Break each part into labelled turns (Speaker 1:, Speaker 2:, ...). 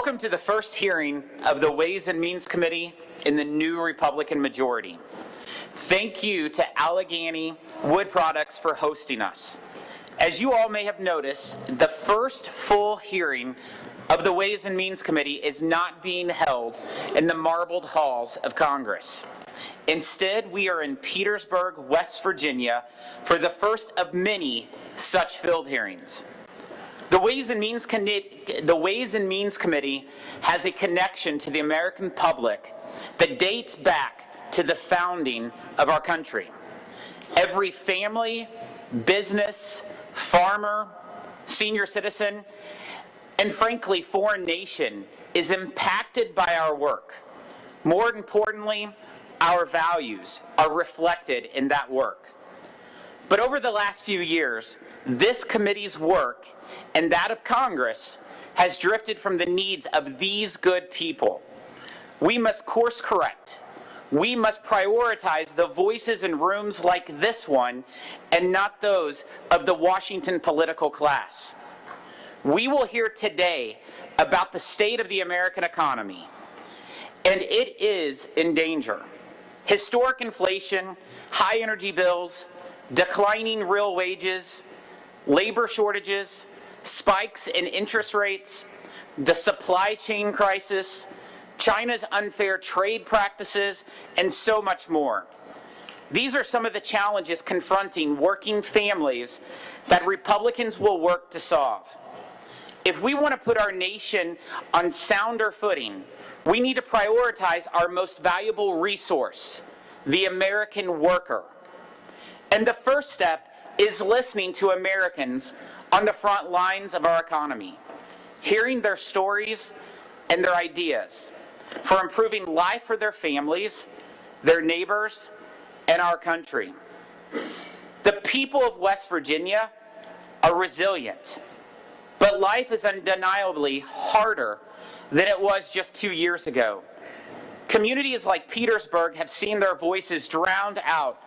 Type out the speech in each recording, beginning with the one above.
Speaker 1: Welcome to the first hearing of the Ways and Means Committee in the new Republican majority. Thank you to Allegheny Wood Products for hosting us. As you all may have noticed, the first full hearing of the Ways and Means Committee is not being held in the marbled halls of Congress. Instead, we are in Petersburg, West Virginia, for the first of many such field hearings. The Ways and Means Committee has a connection to the American public that dates back to the founding of our country. Every family, business, farmer, senior citizen, and frankly, foreign nation is impacted by our work. More importantly, our values are reflected in that work. But over the last few years, this committee's work and that of Congress has drifted from the needs of these good people. We must course correct. We must prioritize the voices in rooms like this one and not those of the Washington political class. We will hear today about the state of the American economy, and it is in danger. Historic inflation, high energy bills, declining real wages, labor shortages, spikes in interest rates, the supply chain crisis, China's unfair trade practices, and so much more. These are some of the challenges confronting working families that Republicans will work to solve. If we want to put our nation on sounder footing, we need to prioritize our most valuable resource, the American worker. And the first step is listening to Americans on the front lines of our economy, hearing their stories and their ideas for improving life for their families, their neighbors, and our country. The people of West Virginia are resilient, but life is undeniably harder than it was just 2 years ago. Communities like Petersburg have seen their voices drowned out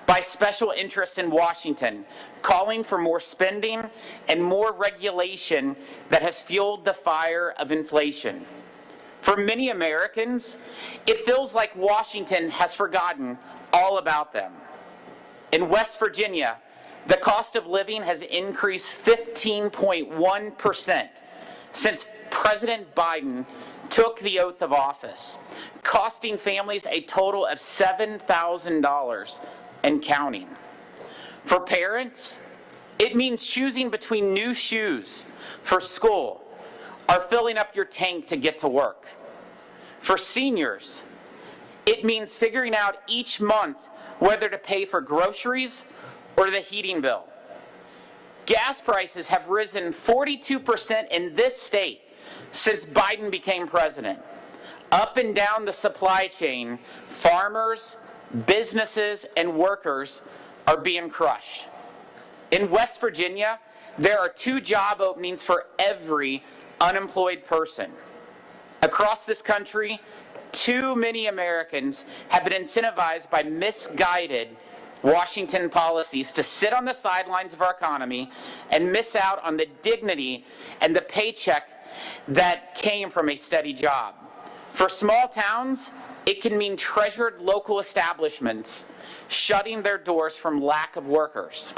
Speaker 1: by special interests in Washington, calling for more spending and more regulation that has fueled the fire of inflation. For many Americans, it feels like Washington has forgotten all about them. In West Virginia, the cost of living has increased 15.1% since President Biden took the oath of office, costing families a total of $7,000 and counting. For parents, it means choosing between new shoes for school or filling up your tank to get to work. For seniors, it means figuring out each month whether to pay for groceries or the heating bill. Gas prices have risen 42% in this state since Biden became president. Up and down the supply chain, farmers, businesses, and workers are being crushed. In West Virginia, there are 2 job openings for every unemployed person. Across this country, too many Americans have been incentivized by misguided Washington policies to sit on the sidelines of our economy and miss out on the dignity and the paycheck that came from a steady job. For small towns, it can mean treasured local establishments shutting their doors from lack of workers.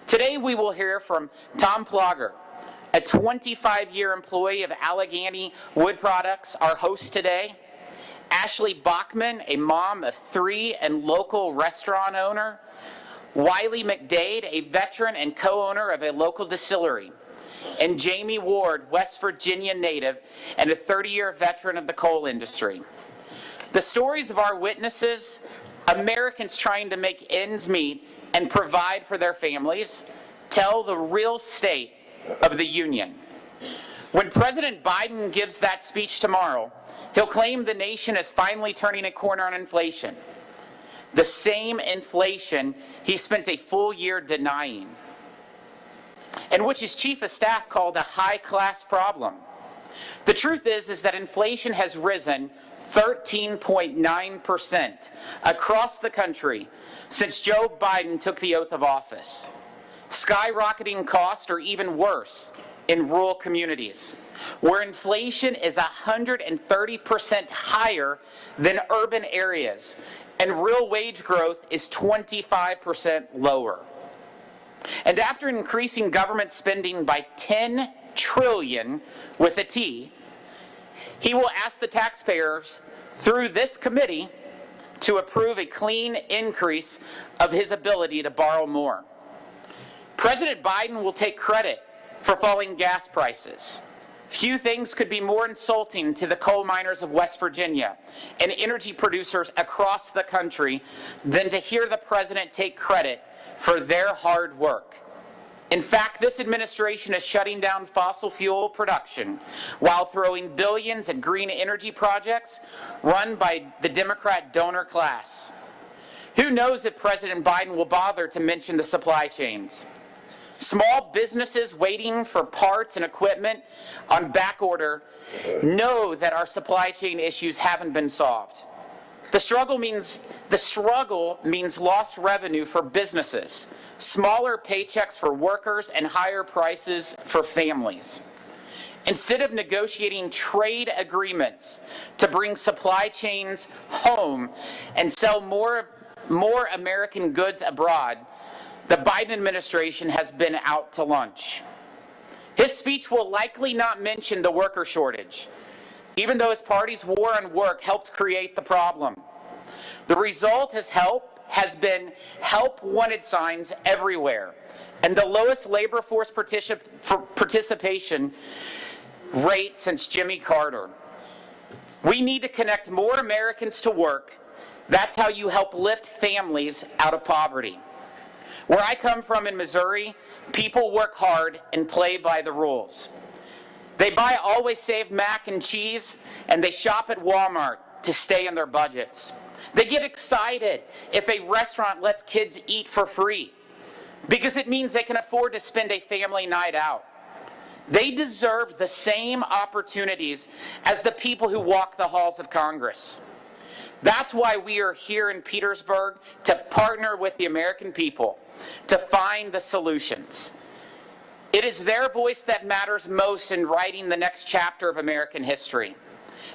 Speaker 1: Today we will hear from Tom Plogger, a 25-year employee of Allegheny Wood Products, our host today. Ashley Bachman, a mom of 3 and local restaurant owner. Wiley McDade, a veteran and co-owner of a local distillery. And Jamie Ward, West Virginia native and a 30-year veteran of the coal industry. The stories of our witnesses, Americans trying to make ends meet and provide for their families, tell the real state of the union. When President Biden gives that speech tomorrow, he'll claim the nation is finally turning a corner on inflation. The same inflation he spent a full year denying, and which his chief of staff called a high-class problem. The truth is that inflation has risen 13.9% across the country since Joe Biden took the oath of office. Skyrocketing costs, or even worse, in rural communities, where inflation is 130% higher than urban areas, and real wage growth is 25% lower. And after increasing government spending by $10 trillion with a T, he will ask the taxpayers through this committee to approve a clean increase of his ability to borrow more. President Biden will take credit for falling gas prices. Few things could be more insulting to the coal miners of West Virginia and energy producers across the country than to hear the president take credit for their hard work. In fact, this administration is shutting down fossil fuel production while throwing billions at green energy projects run by the Democrat donor class. Who knows if President Biden will bother to mention the supply chains? Small businesses waiting for parts and equipment on back order know that our supply chain issues haven't been solved. The struggle means lost revenue for businesses, smaller paychecks for workers, and higher prices for families. Instead of negotiating trade agreements to bring supply chains home and sell more American goods abroad, the Biden administration has been out to lunch. His speech will likely not mention the worker shortage, even though his party's war on work helped create the problem. The result has been help wanted signs everywhere, and the lowest labor force participation rate since Jimmy Carter. We need to connect more Americans to work. That's how you help lift families out of poverty. Where I come from in Missouri, people work hard and play by the rules. They buy Always Save mac and cheese, and they shop at Walmart to stay in their budgets. They get excited if a restaurant lets kids eat for free, because it means they can afford to spend a family night out. They deserve the same opportunities as the people who walk the halls of Congress. That's why we are here in Petersburg, to partner with the American people to find the solutions. It is their voice that matters most in writing the next chapter of American history,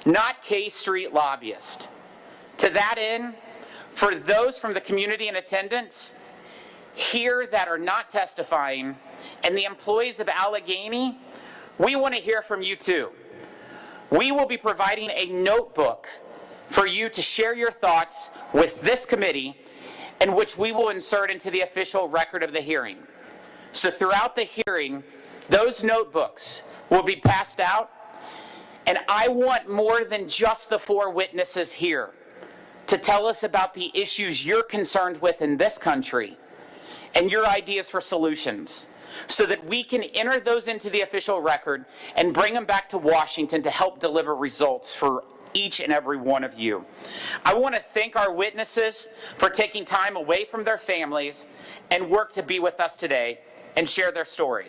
Speaker 1: not K Street lobbyists. To that end, for those from the community in attendance here that are not testifying, and the employees of Allegheny, we want to hear from you too. We will be providing a notebook for you to share your thoughts with this committee, and which we will insert into the official record of the hearing. So throughout the hearing, those notebooks will be passed out, and I want more than just the 4 witnesses here to tell us about the issues you're concerned with in this country and your ideas for solutions, so that we can enter those into the official record and bring them back to Washington to help deliver results for each and every one of you. I want to thank our witnesses for taking time away from their families and work to be with us today and share their stories.